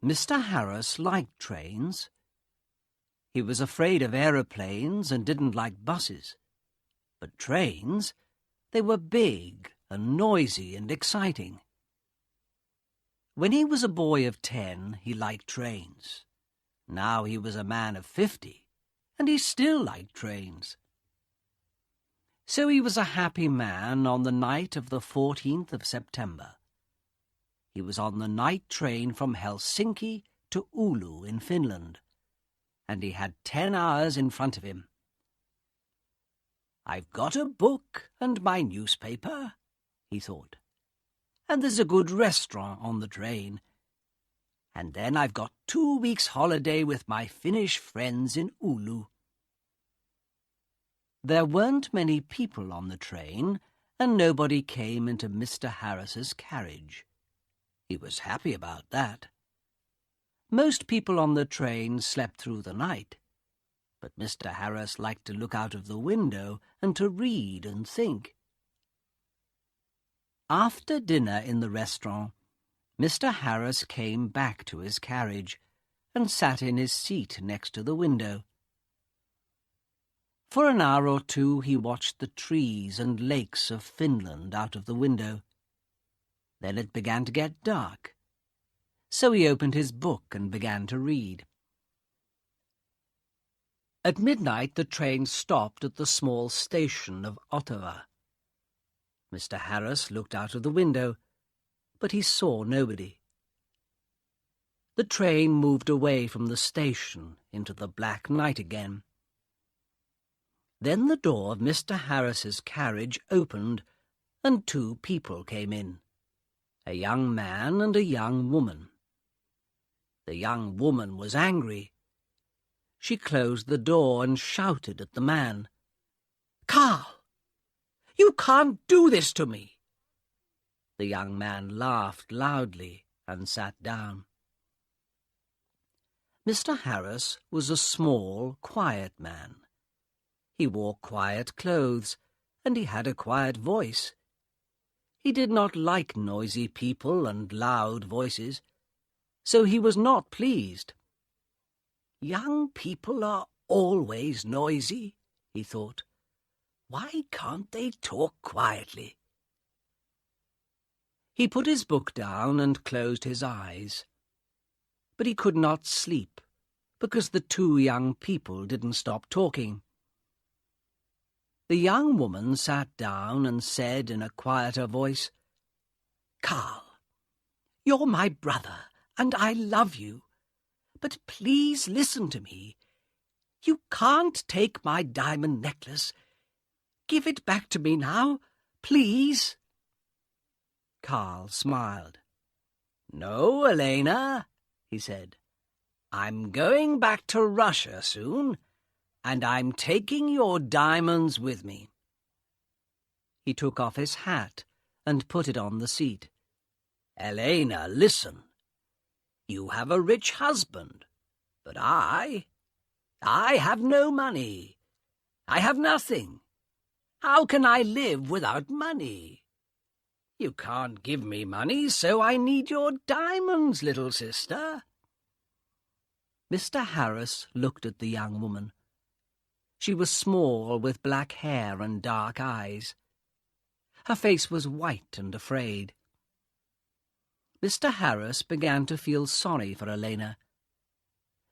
Mr. Harris liked trains. He was afraid of aeroplanes and didn't like buses. But trains, they were big and noisy and exciting. When he was a boy of 10, he liked trains. Now he was a man of 50, and he still liked trains. So he was a happy man on the night of the 14th of September. He was on the night train from Helsinki to Oulu in Finland, and he had 10 hours in front of him. "I've got a book and my newspaper," he thought, "and there's a good restaurant on the train. And then I've got 2 weeks' holiday with my Finnish friends in Oulu." There weren't many people on the train, and nobody came into Mr. Harris's carriage. He was happy about that. Most people on the train slept through the night, but Mr. Harris liked to look out of the window and to read and think. After dinner in the restaurant, Mr. Harris came back to his carriage and sat in his seat next to the window. For an hour or two he watched the trees and lakes of Finland out of the window. Then it began to get dark, so he opened his book and began to read. At midnight the train stopped at the small station of Ottawa. Mr. Harris looked out of the window, but he saw nobody. The train moved away from the station into the black night again. Then the door of Mr. Harris's carriage opened, and 2 people came in, a young man and a young woman. The young woman was angry. She closed the door and shouted at the man, "Carl, you can't do this to me!" The young man laughed loudly and sat down. Mr. Harris was a small, quiet man. He wore quiet clothes, and he had a quiet voice. He did not like noisy people and loud voices, so he was not pleased. "Young people are always noisy," he thought. "Why can't they talk quietly?" He put his book down and closed his eyes. But he could not sleep, because the 2 young people didn't stop talking. The young woman sat down and said in a quieter voice, "Carl, you're my brother, and I love you. But please listen to me. You can't take my diamond necklace. Give it back to me now, please." Carl smiled. "No, Elena," he said. "I'm going back to Russia soon, and I'm taking your diamonds with me." He took off his hat and put it on the seat. "Elena, listen. You have a rich husband, but I have no money. I have nothing. How can I live without money? You can't give me money, so I need your diamonds, little sister." Mr. Harris looked at the young woman. She was small, with black hair and dark eyes. Her face was white and afraid. Mr. Harris began to feel sorry for Elena.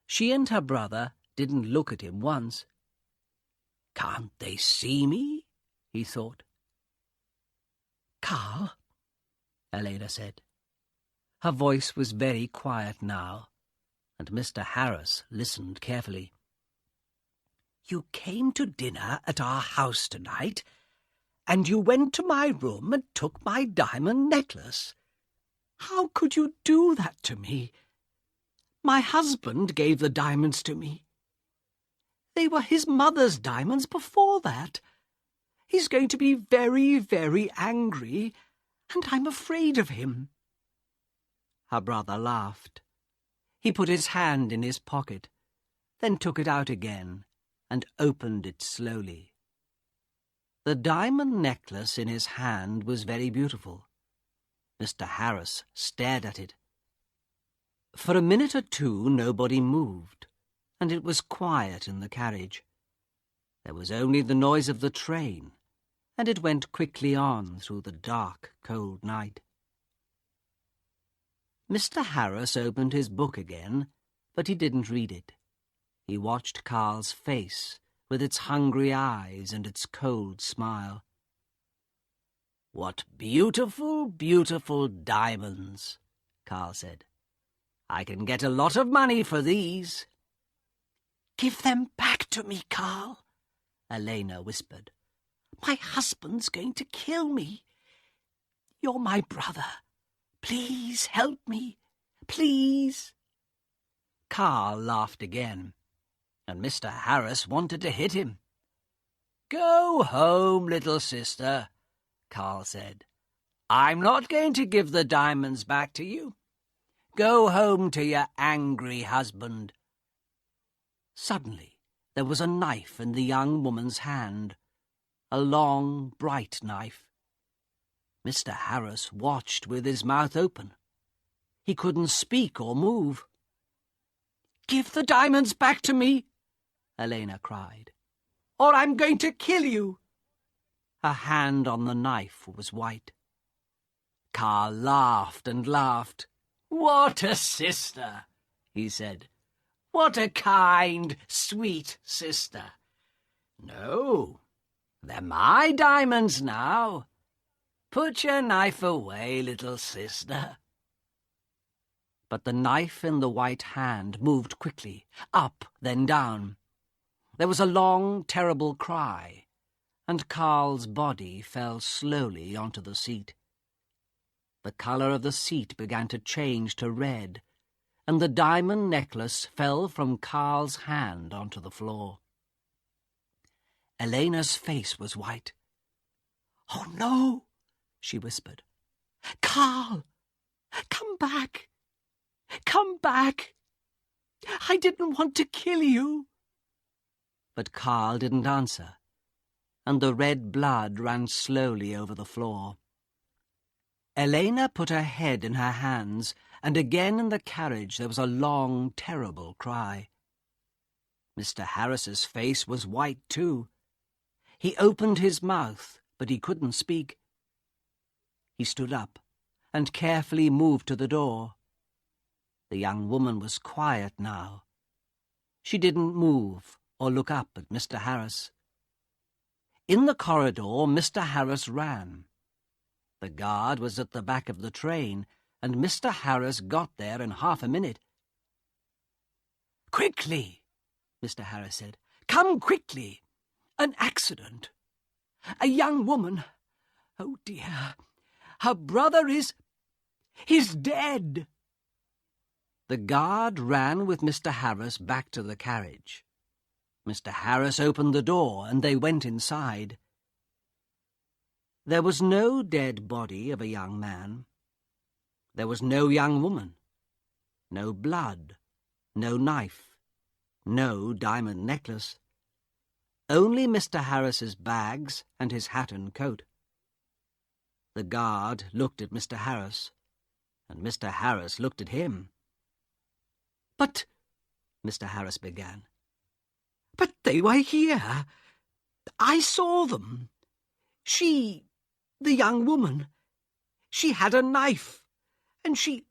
She and her brother didn't look at him once. "Can't they see me?" he thought. "Carl," Elena said. Her voice was very quiet now, and Mr. Harris listened carefully. "You came to dinner at our house tonight, and you went to my room and took my diamond necklace. How could you do that to me? My husband gave the diamonds to me. They were his mother's diamonds before that. He's going to be very, very angry, and I'm afraid of him." Her brother laughed. He put his hand in his pocket, then took it out again and opened it slowly. The diamond necklace in his hand was very beautiful. Mr. Harris stared at it. For a minute or two nobody moved, and it was quiet in the carriage. There was only the noise of the train, and it went quickly on through the dark, cold night. Mr. Harris opened his book again, but he didn't read it. He watched Carl's face, with its hungry eyes and its cold smile. "What beautiful, beautiful diamonds," Carl said. "I can get a lot of money for these." "Give them back to me, Carl," Elena whispered. "My husband's going to kill me. You're my brother. Please help me. Please." Carl laughed again, and Mr. Harris wanted to hit him. "Go home, little sister," Carl said. "I'm not going to give the diamonds back to you. Go home to your angry husband." Suddenly there was a knife in the young woman's hand, a long, bright knife. Mr. Harris watched with his mouth open. He couldn't speak or move. "Give the diamonds back to me," Elena cried, "or I'm going to kill you." Her hand on the knife was white. Carl laughed and laughed. "What a sister," he said. "What a kind, sweet sister. No, they're my diamonds now. Put your knife away, little sister." But the knife in the white hand moved quickly, up, then down. There was a long, terrible cry, and Carl's body fell slowly onto the seat. The colour of the seat began to change to red, and the diamond necklace fell from Carl's hand onto the floor. Elena's face was white. "Oh, no," she whispered. "Carl, come back. Come back. I didn't want to kill you." But Carl didn't answer, and the red blood ran slowly over the floor. Elena put her head in her hands, and again in the carriage there was a long, terrible cry. Mr. Harris's face was white too. He opened his mouth, but he couldn't speak. He stood up and carefully moved to the door. The young woman was quiet now. She didn't move or look up at Mr. Harris. In the corridor, Mr. Harris ran. The guard was at the back of the train, and Mr. Harris got there in half a minute. "Quickly," Mr. Harris said. "Come quickly. An accident. A young woman. Oh, dear. Her brother he's dead." The guard ran with Mr. Harris back to the carriage. Mr. Harris opened the door, and they went inside. There was no dead body of a young man. There was no young woman. No blood. No knife. No diamond necklace. Only Mr. Harris's bags and his hat and coat. The guard looked at Mr. Harris, and Mr. Harris looked at him. "But," Mr. Harris began, "but they were here. I saw them. The young woman, she had a knife, and she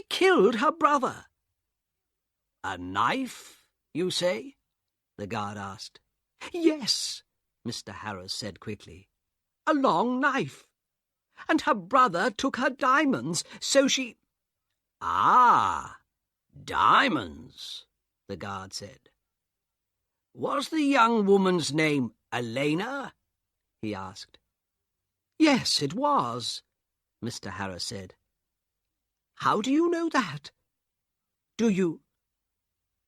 killed her brother." "A knife, you say?" the guard asked. "Yes," Mr. Harris said quickly. "A long knife. And her brother took her diamonds, so she—" "Ah, diamonds," the guard said. "Was the young woman's name Elena?" he asked. "Yes, it was," Mr. Harris said. "How do you know that? Do you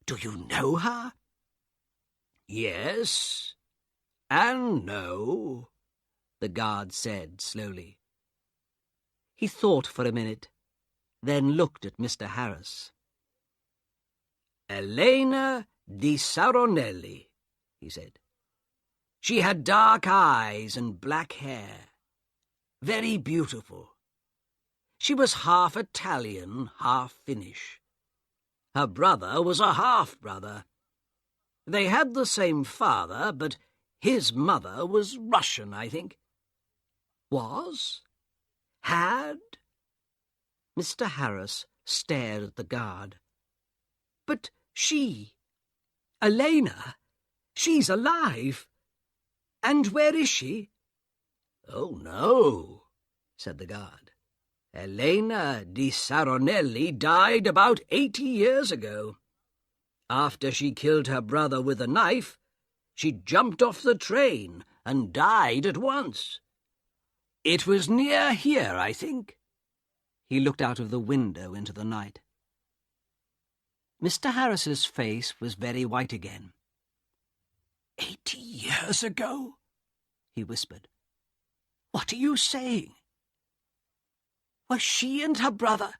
know her?" "Yes, and no," the guard said slowly. He thought for a minute, then looked at Mr. Harris. "Elena di Saronelli," he said. "She had dark eyes and black hair. Very beautiful. She was half Italian, half Finnish. Her brother was a half-brother. They had the same father, but his mother was Russian, I think. Was? Had? Mr. Harris stared at the guard. But she, Elena, she's alive. And where is she? Oh, no, said the guard. Elena di Saronelli died about 80 years ago. After she killed her brother with a knife, she jumped off the train and died at once. It was near here, I think. He looked out of the window into the night. Mr. Harris's face was very white again. 80 years ago? He whispered. What are you saying? Was she and her brother?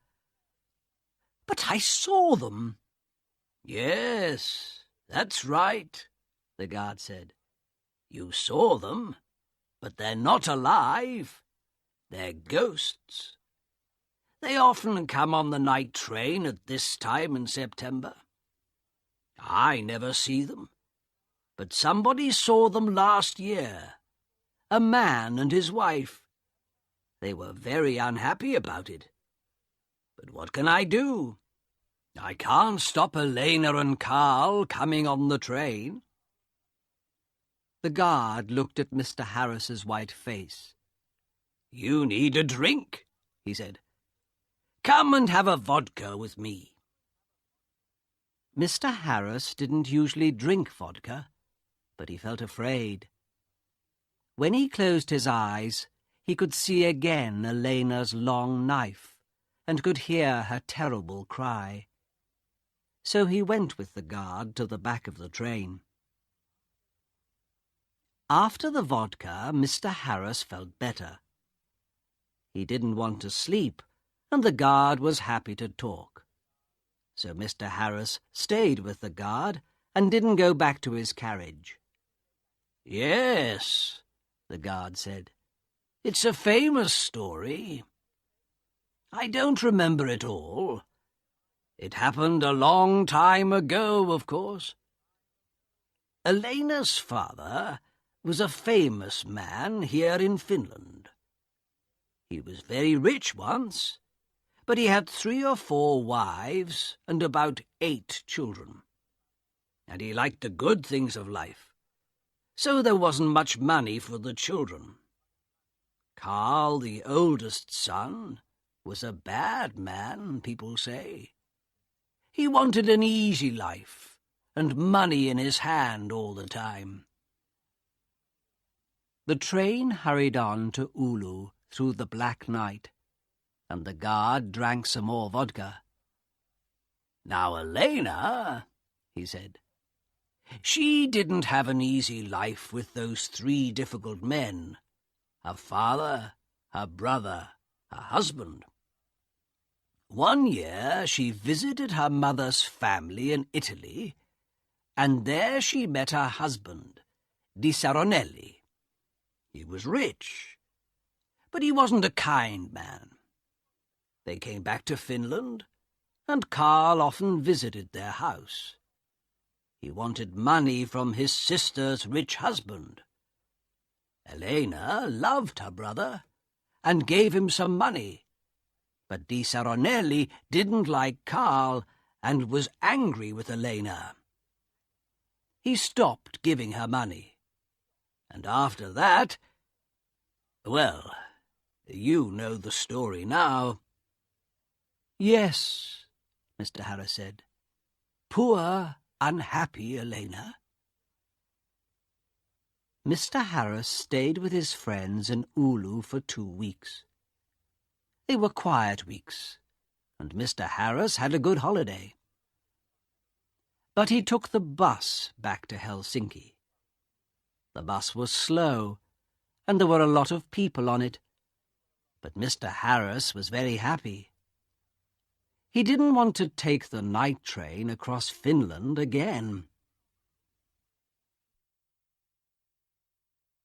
But I saw them. Yes, that's right, the guard said. You saw them, but they're not alive. They're ghosts. They often come on the night train at this time in September. I never see them, but somebody saw them last year. A man and his wife. They were very unhappy about it. But what can I do? I can't stop Elena and Carl coming on the train. The guard looked at Mr. Harris's white face. You need a drink, he said. Come and have a vodka with me. Mr. Harris didn't usually drink vodka, but he felt afraid. When he closed his eyes, he could see again Elena's long knife and could hear her terrible cry. So he went with the guard to the back of the train. After the vodka, Mr. Harris felt better. He didn't want to sleep, and the guard was happy to talk. So Mr. Harris stayed with the guard and didn't go back to his carriage. Yes, the guard said. It's a famous story. I don't remember it all. It happened a long time ago, of course. Elena's father was a famous man here in Finland. He was very rich once, but he had 3 or 4 wives and about 8 children. And he liked the good things of life, so there wasn't much money for the children. Carl, the oldest son, was a bad man, people say. He wanted an easy life and money in his hand all the time. The train hurried on to Oulu through the black night, and the guard drank some more vodka. Now, Elena, he said, she didn't have an easy life with those 3 difficult men, her father, her brother, her husband. One year she visited her mother's family in Italy, and there she met her husband, Di Saronelli. He was rich, but he wasn't a kind man. They came back to Finland, and Carl often visited their house. He wanted money from his sister's rich husband. Elena loved her brother and gave him some money, but Di Saronelli didn't like Carl and was angry with Elena. He stopped giving her money, and after that, well, you know the story now. Yes, Mr. Harris said. Poor, unhappy Elena. Mr. Harris stayed with his friends in Oulu for 2 weeks. They were quiet weeks, and Mr. Harris had a good holiday. But he took the bus back to Helsinki. The bus was slow, and there were a lot of people on it, but Mr. Harris was very happy. He didn't want to take the night train across Finland again.